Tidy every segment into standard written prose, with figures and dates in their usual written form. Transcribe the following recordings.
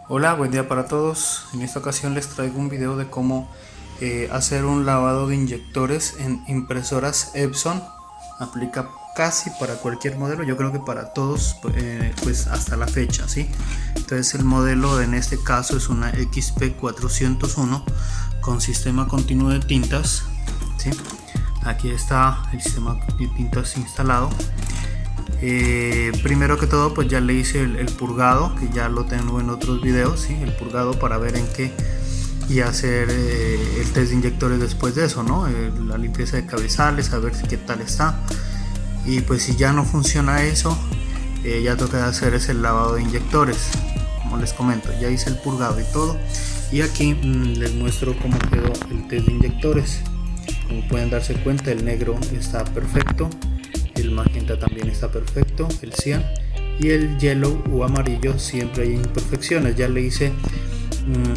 Hola, buen día para todos. En esta ocasión les traigo un video de cómo hacer un lavado de inyectores en impresoras Epson. Aplica casi para cualquier modelo, yo creo que para todos, pues hasta la fecha, ¿sí? Entonces el modelo en este caso es una XP401 con sistema continuo de tintas, ¿sí? Aquí está el sistema de tintas instalado. Primero que todo, pues ya le hice el purgado, que ya lo tengo en otros videos, ¿sí? El purgado para ver en qué, y hacer el test de inyectores después de eso, ¿no? La limpieza de cabezales, a ver qué tal está. Y pues si ya no funciona eso, ya toca hacer es el lavado de inyectores. Como les comento, ya hice el purgado y todo, y aquí les muestro cómo quedó el test de inyectores. Como pueden darse cuenta, el negro está perfecto, el magenta también está perfecto, el cian, y el yellow o amarillo siempre hay imperfecciones. Ya le hice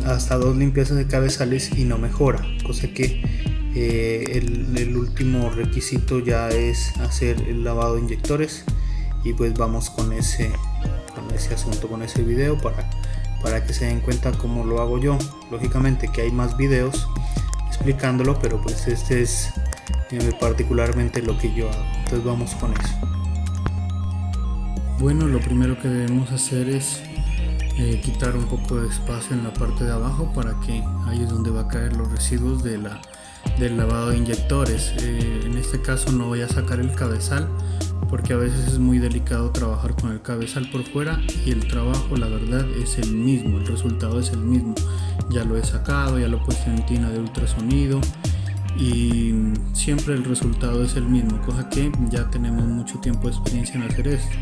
hasta 2 limpiezas de cabezales y no mejora, cosa que el último requisito ya es hacer el lavado de inyectores. Y pues vamos con ese asunto, con ese video, para que se den cuenta cómo lo hago yo. Lógicamente que hay más videos explicándolo, pero pues este es particularmente lo que yo hago. Entonces vamos con eso. Bueno, lo primero que debemos hacer es quitar un poco de espacio en la parte de abajo, para que ahí es donde va a caer los residuos del lavado de inyectores. En este caso no voy a sacar el cabezal, porque a veces es muy delicado trabajar con el cabezal por fuera, y el trabajo, la verdad, es el mismo, el resultado es el mismo. Ya lo he sacado, ya lo he puesto en tina de ultrasonido, y siempre el resultado es el mismo, cosa que ya tenemos mucho tiempo de experiencia en hacer esto.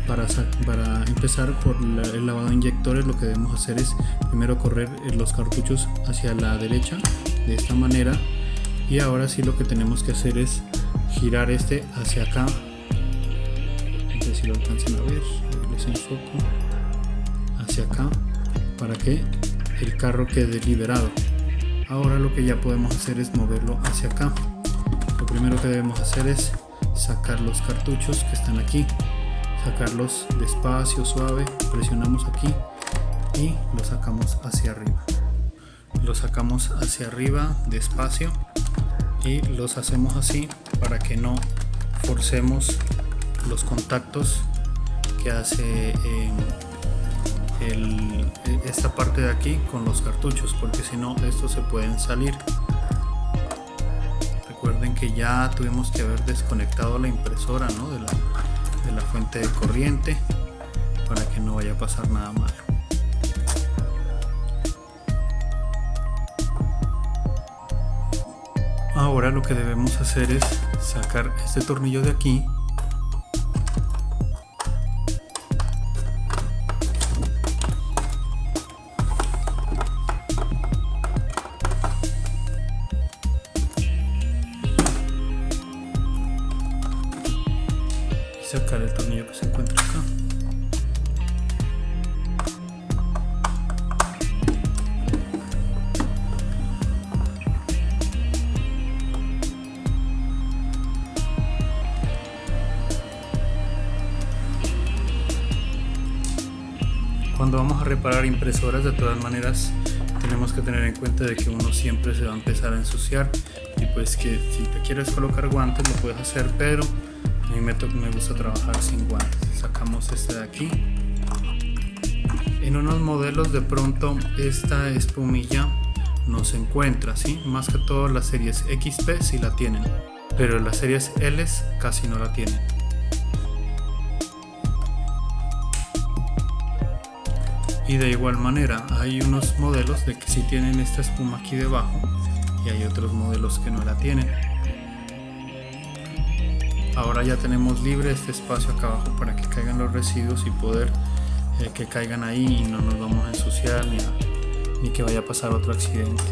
Para empezar por el lavado de inyectores, lo que debemos hacer es primero correr los cartuchos hacia la derecha de esta manera, y ahora sí lo que tenemos que hacer es girar este hacia acá. No sé si lo alcancen a ver, les enfoco hacia acá para que el carro quede liberado. Ahora lo que ya podemos hacer es moverlo hacia acá. Lo primero que debemos hacer es sacar los cartuchos que están aquí, sacarlos despacio, suave, presionamos aquí y los sacamos hacia arriba. Los sacamos hacia arriba despacio y los hacemos así para que no forcemos los contactos que hace esta parte de aquí con los cartuchos, porque si no estos se pueden salir. Recuerden que ya tuvimos que haber desconectado la impresora, ¿no? de la fuente de corriente, para que no vaya a pasar nada malo. Ahora lo que debemos hacer es sacar este tornillo de aquí, sacar el tornillo que se encuentra acá. Cuando vamos a reparar impresoras, de todas maneras tenemos que tener en cuenta de que uno siempre se va a empezar a ensuciar, y pues que si te quieres colocar guantes lo puedes hacer, pero a mí me gusta trabajar sin guantes. Sacamos este de aquí. En unos modelos de pronto esta espumilla no se encuentra, ¿sí? Más que todo las series XP sí la tienen, pero las series L casi no la tienen. Y de igual manera hay unos modelos de que sí tienen esta espuma aquí debajo, y hay otros modelos que no la tienen. Ahora ya tenemos libre este espacio acá abajo para que caigan los residuos y poder que caigan ahí, y no nos vamos a ensuciar ni que vaya a pasar otro accidente.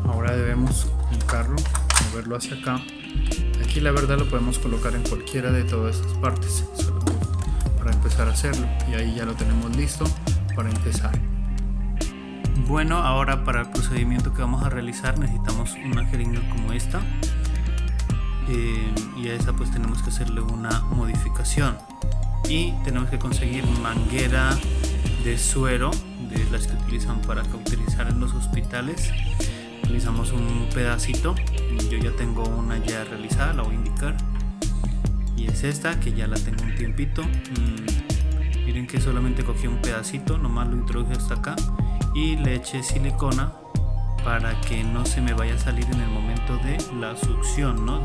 Ahora debemos el carro moverlo hacia acá. Aquí la verdad lo podemos colocar en cualquiera de todas estas partes, solo para empezar a hacerlo, y ahí ya lo tenemos listo para empezar. Bueno, ahora para el procedimiento que vamos a realizar necesitamos una jeringa como esta, y a esa pues tenemos que hacerle una modificación, y tenemos que conseguir manguera suero, de las que utilizan para cauterizar en los hospitales. Utilizamos un pedacito, yo ya tengo una ya realizada, la voy a indicar, y es esta que ya la tengo un tiempito. Miren que solamente cogí un pedacito, nomás lo introduje hasta acá y le eché silicona para que no se me vaya a salir en el momento de la succión, ¿no?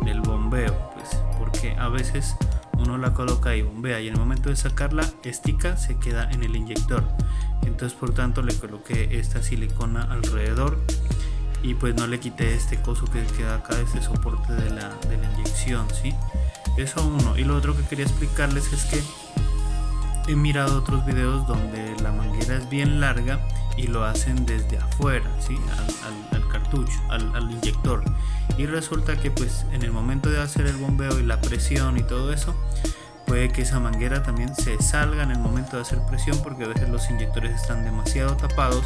Del bombeo, pues, porque a veces uno la coloca y bombea y en el momento de sacarla estica, se queda en el inyector. Entonces por tanto le coloqué esta silicona alrededor y pues no le quité este coso que queda acá, este soporte de la inyección, ¿sí? Eso uno. Y lo otro que quería explicarles es que he mirado otros videos donde la manguera es bien larga y lo hacen desde afuera, ¿sí? al cartucho, al inyector, y resulta que pues en el momento de hacer el bombeo y la presión y todo eso, puede que esa manguera también se salga en el momento de hacer presión, porque a veces los inyectores están demasiado tapados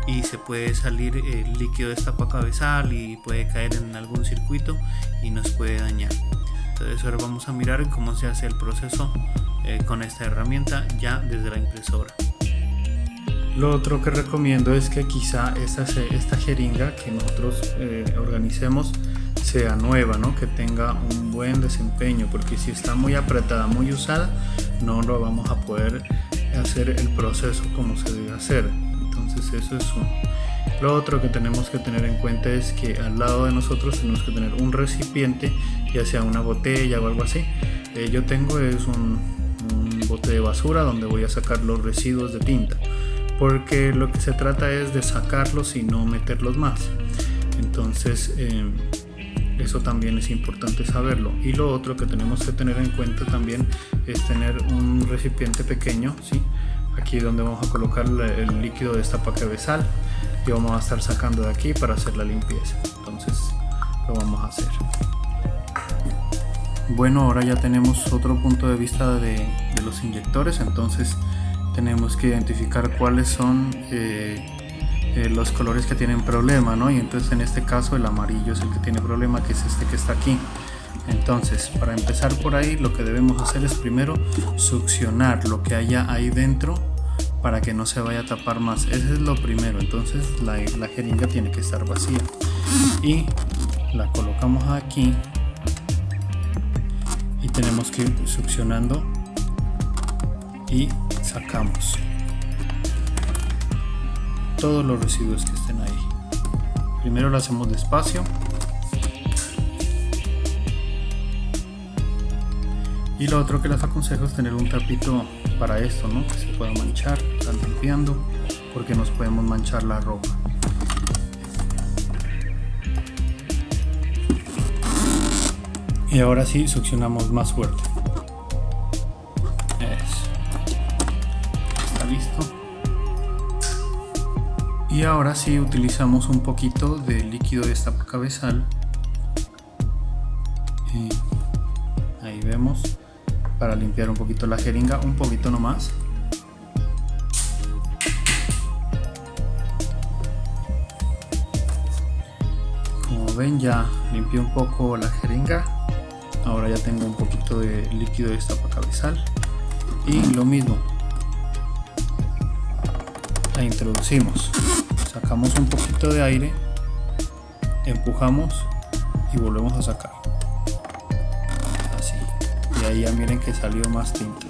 y se puede salir el líquido de esta cabezal y puede caer en algún circuito y nos puede dañar. Entonces ahora vamos a mirar cómo se hace el proceso con esta herramienta ya desde la impresora. Lo otro que recomiendo es que quizá esta jeringa que nosotros organicemos sea nueva, ¿no? Que tenga un buen desempeño, porque si está muy apretada, muy usada, no lo vamos a poder hacer el proceso como se debe hacer. Entonces eso es uno. Lo otro que tenemos que tener en cuenta es que al lado de nosotros tenemos que tener un recipiente, ya sea una botella o algo así. Yo tengo es un bote de basura donde voy a sacar los residuos de tinta, porque lo que se trata es de sacarlos y no meterlos más. Entonces eso también es importante saberlo. Y lo otro que tenemos que tener en cuenta también es tener un recipiente pequeño, ¿sí? Aquí donde vamos a colocar el líquido de esta cabezal y vamos a estar sacando de aquí para hacer la limpieza. Entonces lo vamos a hacer. Bueno, ahora ya tenemos otro punto de vista de los inyectores. Entonces tenemos que identificar cuáles son los colores que tienen problema, ¿no? Y entonces en este caso el amarillo es el que tiene problema, que es este que está aquí. Entonces, para empezar por ahí, lo que debemos hacer es primero succionar lo que haya ahí dentro para que no se vaya a tapar más. Eso es lo primero. Entonces la jeringa tiene que estar vacía y la colocamos aquí y tenemos que ir succionando y sacamos todos los residuos que estén ahí. Primero lo hacemos despacio y lo otro que les aconsejo es tener un trapito para esto, ¿no? Que se pueda manchar, estar limpiando, porque nos podemos manchar la ropa. Y ahora sí succionamos más fuerte. Está listo. Y ahora sí utilizamos un poquito de líquido de esta cabezal. Y ahí vemos, para limpiar un poquito la jeringa, un poquito nomás. Como ven, ya limpié un poco la jeringa. Ahora ya tengo un poquito de líquido de esta cabezal y lo mismo, la introducimos, sacamos un poquito de aire, empujamos y volvemos a sacar, así, y ahí ya miren que salió más tinta.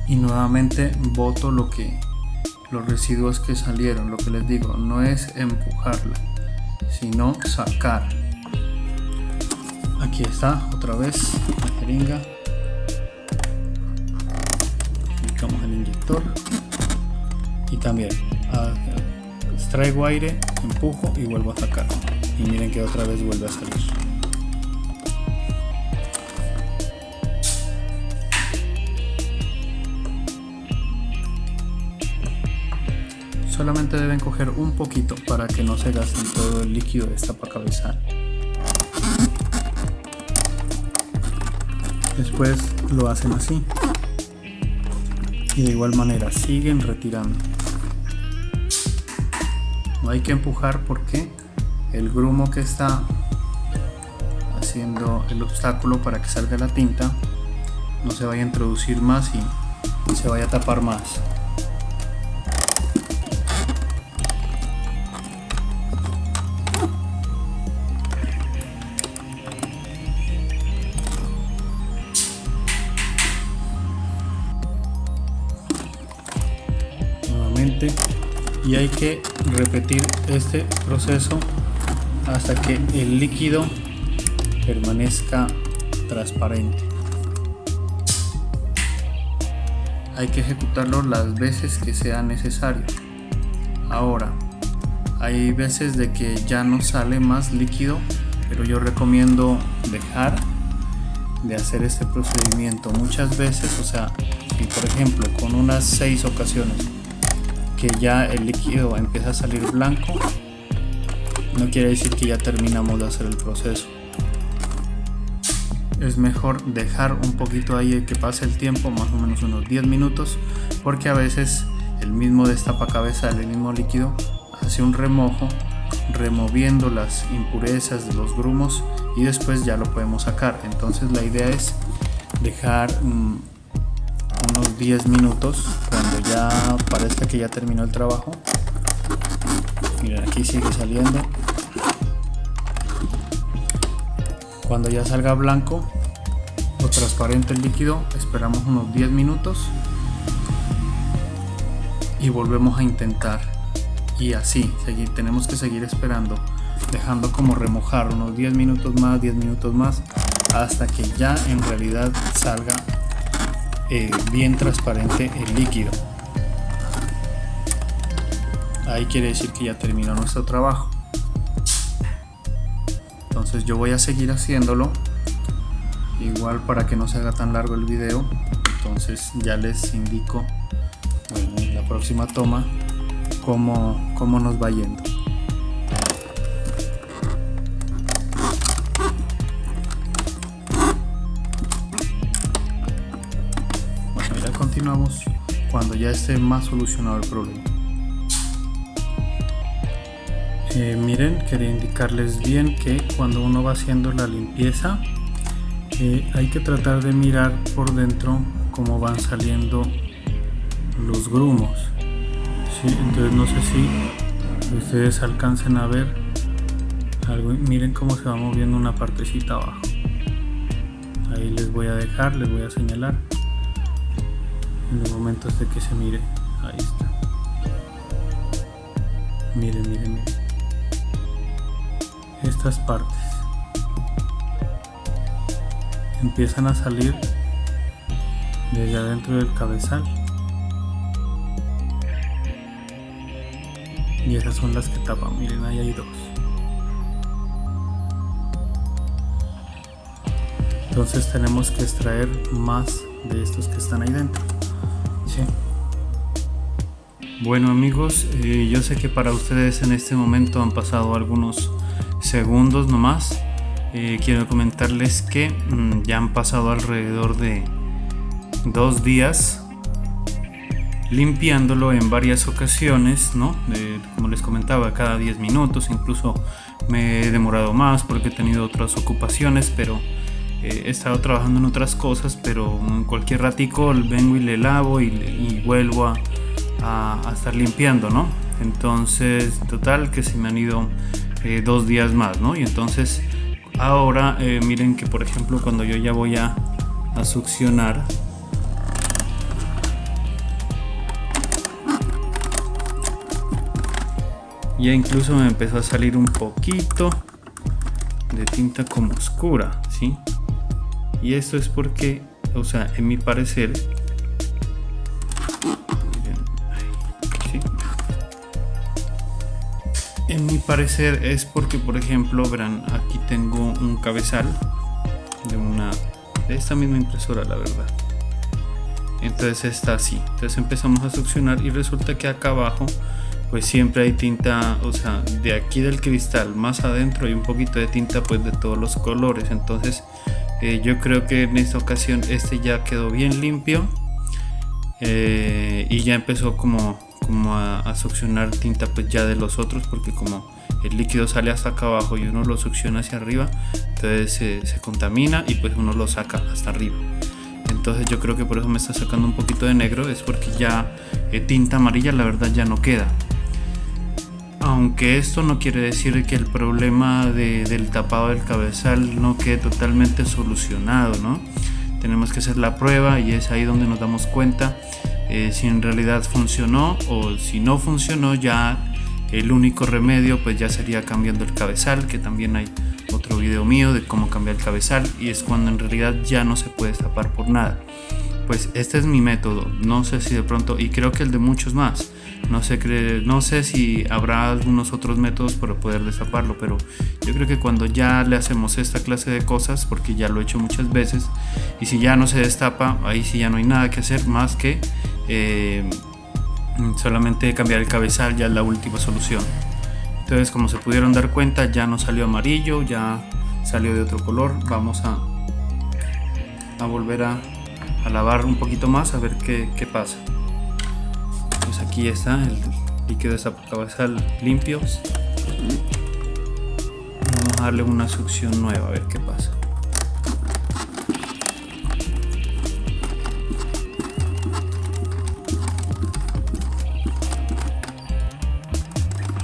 Y nuevamente boto los residuos que salieron. Lo que les digo, no es empujarla, sino sacar. Aquí está otra vez la jeringa, aplicamos el inyector y también extraigo aire, empujo y vuelvo a sacar, y miren que otra vez vuelve a salir. Solamente deben coger un poquito para que no se gasten todo el líquido de esta cabezal. Después lo hacen así y de igual manera siguen retirando. No hay que empujar porque el grumo que está haciendo el obstáculo para que salga la tinta no se vaya a introducir más y se vaya a tapar más. Nuevamente, y hay que repetir este proceso hasta que el líquido permanezca transparente. Hay que ejecutarlo las veces que sea necesario. Ahora, hay veces de que ya no sale más líquido, pero yo recomiendo dejar de hacer este procedimiento muchas veces. O sea, si por ejemplo con unas 6 ocasiones que ya el líquido empieza a salir blanco, no quiere decir que ya terminamos de hacer el proceso. Es mejor dejar un poquito ahí que pase el tiempo, más o menos unos 10 minutos, porque a veces el mismo destapacabezal, el mismo líquido, hace un remojo removiendo las impurezas de los grumos y después ya lo podemos sacar. Entonces la idea es dejar unos 10 minutos. Cuando ya parezca que ya terminó el trabajo, miren, aquí sigue saliendo. Cuando ya salga blanco o transparente el líquido, esperamos unos 10 minutos y volvemos a intentar, y así tenemos que seguir esperando, dejando como remojar unos 10 minutos más hasta que ya en realidad salga bien transparente el líquido. Ahí quiere decir que ya terminó nuestro trabajo. Entonces yo voy a seguir haciéndolo igual para que no se haga tan largo el video. Entonces ya les indico, bueno, en la próxima toma cómo nos va yendo. Bueno, ya continuamos cuando ya esté más solucionado el problema. Miren, quería indicarles bien que cuando uno va haciendo la limpieza, hay que tratar de mirar por dentro cómo van saliendo los grumos, ¿sí? Entonces no sé si ustedes alcancen a ver algo. Miren cómo se va moviendo una partecita abajo. Ahí les voy a dejar, les voy a señalar en el momento de que se mire. Ahí está. Miren, miren, miren. Estas partes empiezan a salir desde adentro del cabezal y esas son las que tapan. Miren, ahí hay dos. Entonces tenemos que extraer más de estos que están ahí dentro, ¿sí? Bueno amigos, yo sé que para ustedes en este momento han pasado algunos segundos nomás. Quiero comentarles que ya han pasado alrededor de 2 días limpiándolo en varias ocasiones, ¿no? Como les comentaba, cada 10 minutos, incluso me he demorado más porque he tenido otras ocupaciones, pero he estado trabajando en otras cosas, pero en cualquier ratico vengo y le lavo y vuelvo a estar limpiando, ¿no? Entonces, total que se me han ido 2 días más, ¿no? Y entonces ahora miren que por ejemplo cuando yo ya voy a succionar, ya incluso me empezó a salir un poquito de tinta como oscura, ¿sí? Y esto es porque, o sea, en mi parecer, ¿sí? En mi parecer es porque, por ejemplo, verán, aquí tengo un cabezal de esta misma impresora, la verdad. Entonces está así. Entonces empezamos a succionar y resulta que acá abajo pues siempre hay tinta, o sea, de aquí del cristal más adentro hay un poquito de tinta pues de todos los colores. Entonces yo creo que en esta ocasión ya quedó bien limpio y ya empezó como a succionar tinta pues ya de los otros, porque como el líquido sale hasta acá abajo y uno lo succiona hacia arriba, entonces se contamina y pues uno lo saca hasta arriba. entonces yo creo que por eso me está sacando un poquito de negro, es porque ya tinta amarilla la verdad ya no queda. Aunque esto no quiere decir que el problema del tapado del cabezal no quede totalmente solucionado, ¿no? Tenemos que hacer la prueba y es ahí donde nos damos cuenta si en realidad funcionó, o si no funcionó ya el único remedio pues ya sería cambiando el cabezal, que también hay otro video mío de cómo cambiar el cabezal, y es cuando en realidad ya no se puede tapar por nada. Pues este es mi método, no sé si de pronto, y creo que el de muchos más, no sé si habrá algunos otros métodos para poder destaparlo, pero yo creo que cuando ya le hacemos esta clase de cosas, porque ya lo he hecho muchas veces, y si ya no se destapa, ahí sí ya no hay nada que hacer más que solamente cambiar el cabezal, ya es la última solución. Entonces, como se pudieron dar cuenta, ya no salió amarillo, ya salió de otro color. Vamos a volver a lavar un poquito más a ver qué pasa. Pues aquí está el líquido de cabezal limpio. Vamos a darle una succión nueva a ver qué pasa.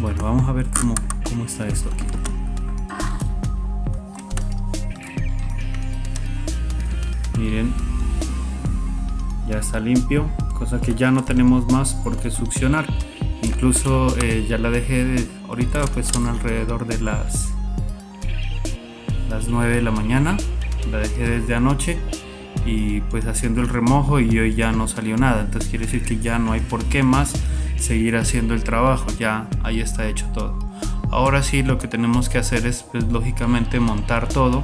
Bueno, vamos a ver cómo está esto aquí. Miren, ya está limpio, cosa que ya no tenemos más por qué succionar. Incluso ya la dejé ahorita pues son alrededor de las 9 de la mañana, la dejé desde anoche y pues haciendo el remojo, y hoy ya no salió nada, entonces quiere decir que ya no hay por qué más seguir haciendo el trabajo, ya ahí está hecho todo. Ahora sí, lo que tenemos que hacer es pues lógicamente montar todo,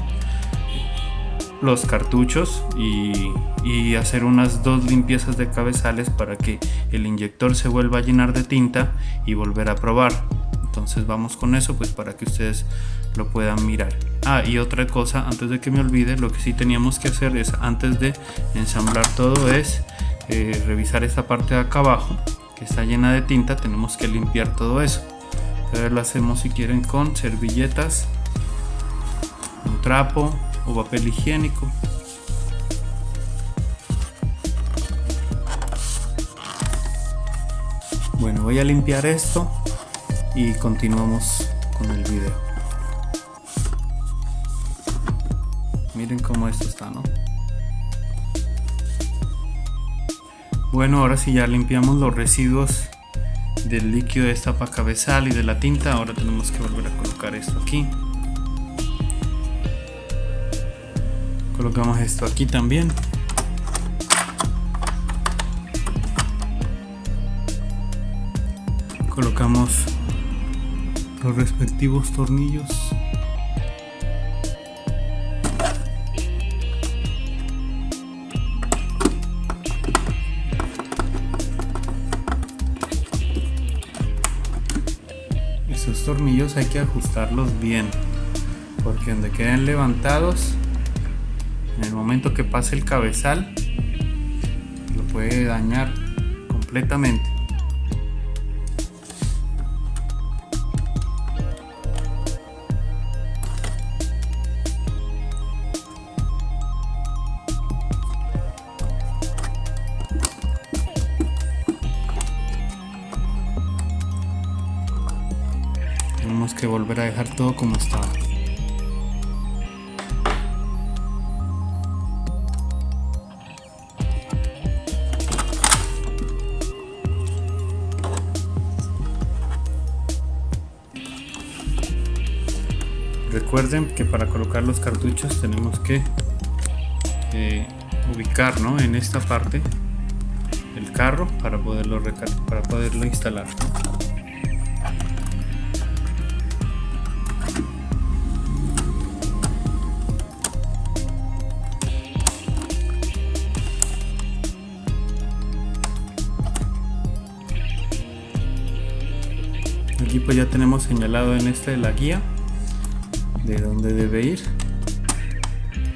los cartuchos, y hacer unas 2 limpiezas de cabezales para que el inyector se vuelva a llenar de tinta y volver a probar. Entonces vamos con eso pues para que ustedes lo puedan mirar. Y otra cosa, antes de que me olvide, lo que sí teníamos que hacer es, antes de ensamblar todo, es revisar esta parte de acá abajo que está llena de tinta. Tenemos que limpiar todo eso. Entonces lo hacemos, si quieren, con servilletas, un trapo o papel higiénico. Bueno, voy a limpiar esto y continuamos con el video. Miren cómo esto está, ¿no? Bueno, ahora sí ya limpiamos los residuos del líquido de destapacabezal y de la tinta. Ahora tenemos que volver a colocar esto aquí. Colocamos esto aquí también. Colocamos los respectivos tornillos. Esos tornillos hay que ajustarlos bien, porque donde queden levantados, en el momento que pase el cabezal, lo puede dañar completamente. Tenemos que volver a dejar todo como estaba. Recuerden que para colocar los cartuchos tenemos que ubicar, ¿no?, en esta parte el carro para poderlo instalar. Aquí pues ya tenemos señalado en la guía de dónde debe ir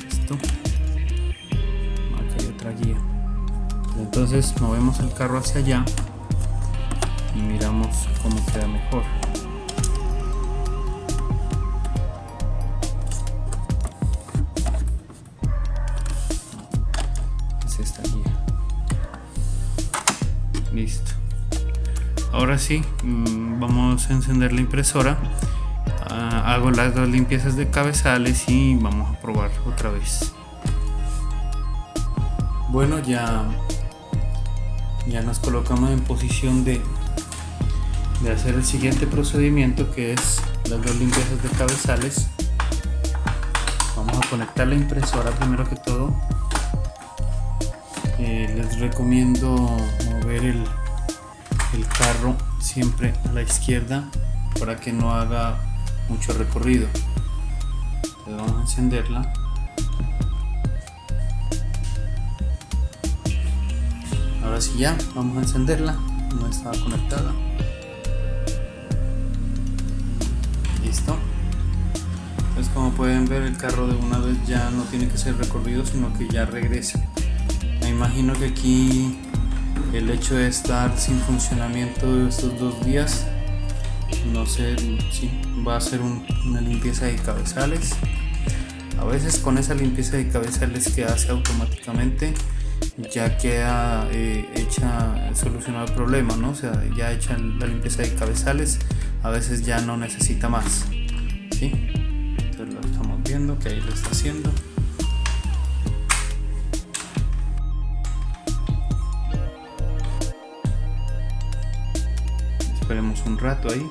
esto. Acá hay otra guía. Entonces movemos el carro hacia allá y miramos cómo queda mejor. ahora sí, vamos a encender la impresora. Hago las 2 limpiezas de cabezales y vamos a probar otra vez. Bueno, ya nos colocamos en posición de hacer el siguiente procedimiento, que es las 2 limpiezas de cabezales. Vamos a conectar la impresora primero que todo. Les recomiendo mover el carro siempre a la izquierda para que no haga mucho recorrido. Entonces vamos a encenderla. Ahora sí, ya vamos a encenderla. No estaba conectada. Listo. Entonces, como pueden ver, el carro de una vez ya no tiene que ser recorrido, sino que ya regresa. Me imagino que aquí el hecho de estar sin funcionamiento estos 2 días, no sé si va a ser una limpieza de cabezales. A veces con esa limpieza de cabezales que hace automáticamente ya queda solucionado el problema, ¿no? O sea, ya hecha la limpieza de cabezales, a veces ya no necesita más, ¿sí? Entonces lo estamos viendo que ahí lo está haciendo. Esperemos un rato ahí.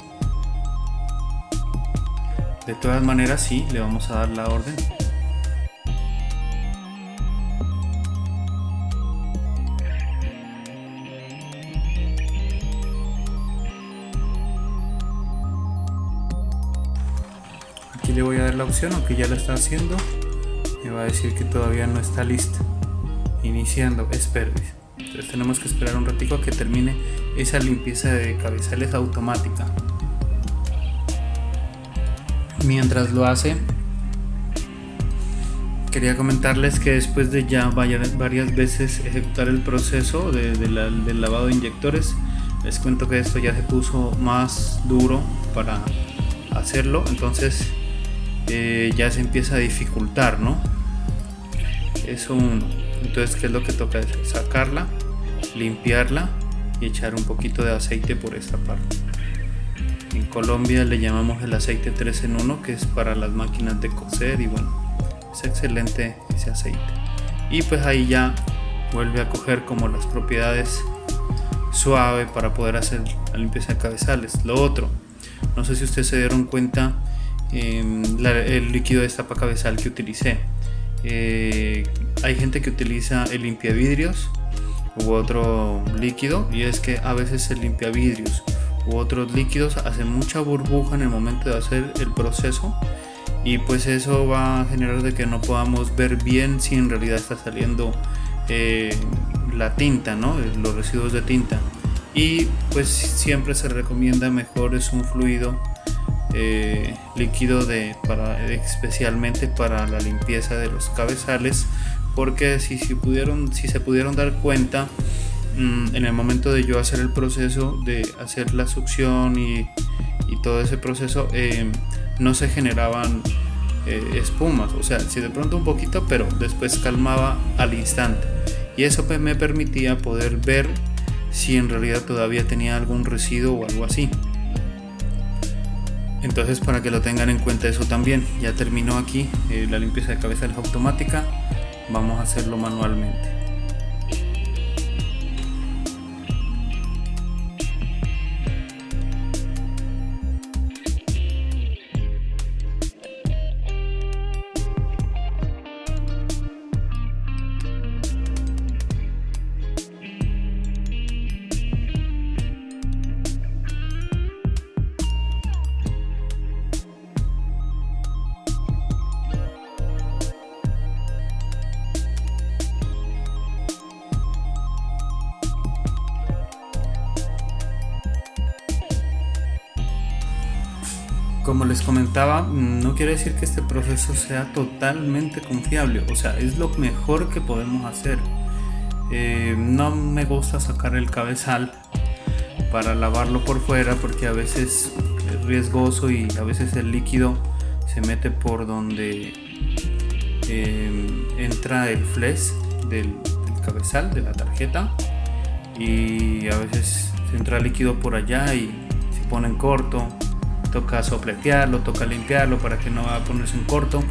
De todas maneras, sí, le vamos a dar la orden. Aquí le voy a dar la opción, aunque ya lo está haciendo. Me va a decir que todavía no está lista. Iniciando, espere. Entonces tenemos que esperar un ratito a que termine esa limpieza de cabezales automática. Mientras lo hace, quería comentarles que después de ya varias veces ejecutar el proceso del lavado de inyectores, les cuento que esto ya se puso más duro para hacerlo. Entonces ya se empieza a dificultar, ¿no? Eso uno. Entonces, ¿qué es lo que toca hacer? Sacarla, limpiarla y echar un poquito de aceite por esta parte. En Colombia le llamamos el aceite 3 en 1, que es para las máquinas de coser, y bueno, es excelente ese aceite. Y pues ahí ya vuelve a coger como las propiedades suave para poder hacer la limpieza de cabezales. Lo otro, no sé si ustedes se dieron cuenta, el líquido de tapacabezal que utilicé. Hay gente que utiliza el limpiavidrios u otro líquido, y es que a veces el limpiavidrios u otros líquidos hacen mucha burbuja en el momento de hacer el proceso, y pues eso va a generar de que no podamos ver bien si en realidad está saliendo la tinta, ¿no? Los residuos de tinta. Y pues siempre se recomienda mejor es un fluido líquido especialmente para la limpieza de los cabezales, porque si se pudieron dar cuenta, en el momento de yo hacer el proceso de hacer la succión y todo ese proceso, no se generaban espumas, o sea, sí de pronto un poquito, pero después calmaba al instante, y eso pues me permitía poder ver si en realidad todavía tenía algún residuo o algo así. Entonces, para que lo tengan en cuenta eso también. Ya terminó aquí la limpieza de cabezales automática. Vamos a hacerlo manualmente. Como les comentaba, no quiere decir que este proceso sea totalmente confiable, o sea, es lo mejor que podemos hacer. No me gusta sacar el cabezal para lavarlo por fuera, porque a veces es riesgoso y a veces el líquido se mete por donde entra el flex del cabezal, de la tarjeta, y a veces entra líquido por allá y se pone en corto, toca sopletearlo, toca limpiarlo para que no va a ponerse en corto.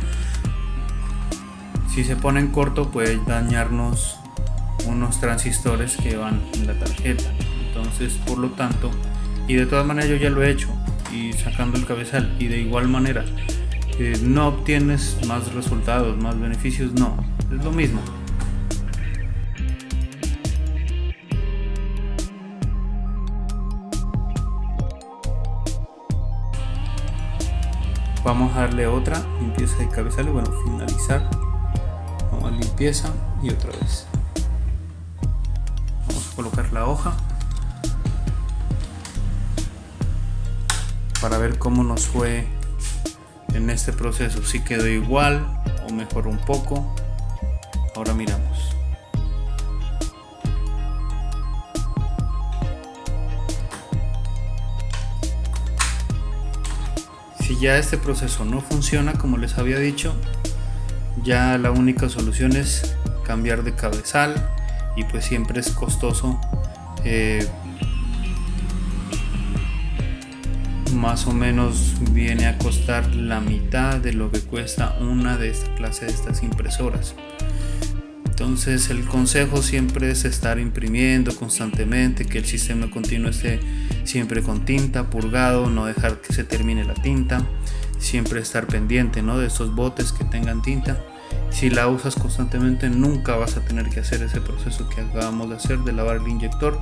Si se pone en corto puede dañarnos unos transistores que van en la tarjeta. Entonces, por lo tanto, y de todas maneras yo ya lo he hecho y sacando el cabezal, y de igual manera no obtienes más resultados, más beneficios, no, es lo mismo. Vamos a darle otra limpieza de cabezal y bueno, finalizar. Vamos a limpieza y otra vez. Vamos a colocar la hoja para ver cómo nos fue en este proceso, si quedó igual o mejoró un poco. Ahora miramos. Si ya este proceso no funciona como les había dicho, ya la única solución es cambiar de cabezal, y pues siempre es costoso, más o menos viene a costar la mitad de lo que cuesta una de esta clase de estas impresoras. Entonces el consejo siempre es estar imprimiendo constantemente, que el sistema continuo esté siempre con tinta, purgado, no dejar que se termine la tinta, siempre estar pendiente, ¿no?, de estos botes que tengan tinta. Si la usas constantemente nunca vas a tener que hacer ese proceso que acabamos de hacer de lavar el inyector,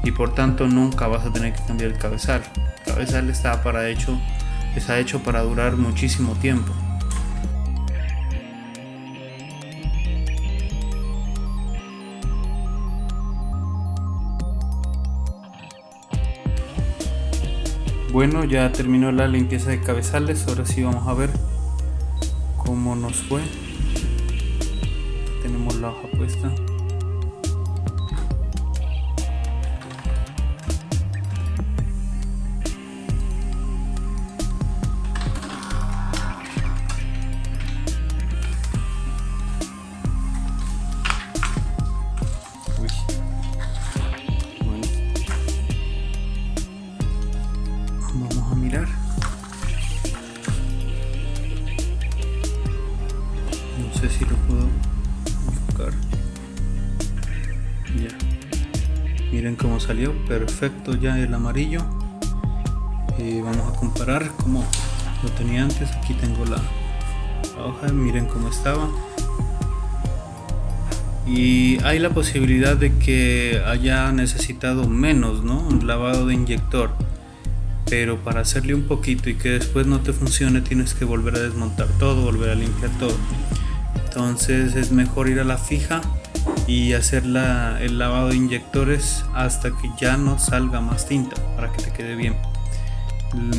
y por tanto nunca vas a tener que cambiar el cabezal. El cabezal está hecho para durar muchísimo tiempo. Bueno, ya terminó la limpieza de cabezales. Ahora sí vamos a ver cómo nos fue. Tenemos la hoja puesta. Bueno, vamos a mirar. No sé si lo puedo enfocar. Ya, miren cómo salió perfecto ya el amarillo. Vamos a comparar como lo tenía antes. Aquí tengo la hoja, miren cómo estaba, y hay la posibilidad de que haya necesitado menos, ¿no?, un lavado de inyector, pero para hacerle un poquito y que después no te funcione tienes que volver a desmontar todo, volver a limpiar todo. Entonces es mejor ir a la fija y hacer el lavado de inyectores hasta que ya no salga más tinta, para que te quede bien.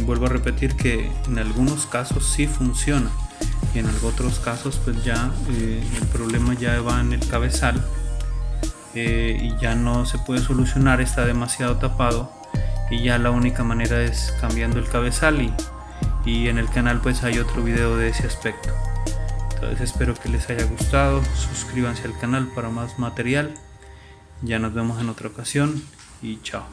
Vuelvo a repetir que en algunos casos sí funciona, y en otros casos pues ya el problema ya va en el cabezal, y ya no se puede solucionar, está demasiado tapado, y ya la única manera es cambiando el cabezal, y en el canal pues hay otro video de ese aspecto. Entonces espero que les haya gustado, suscríbanse al canal para más material. Ya nos vemos en otra ocasión y chao.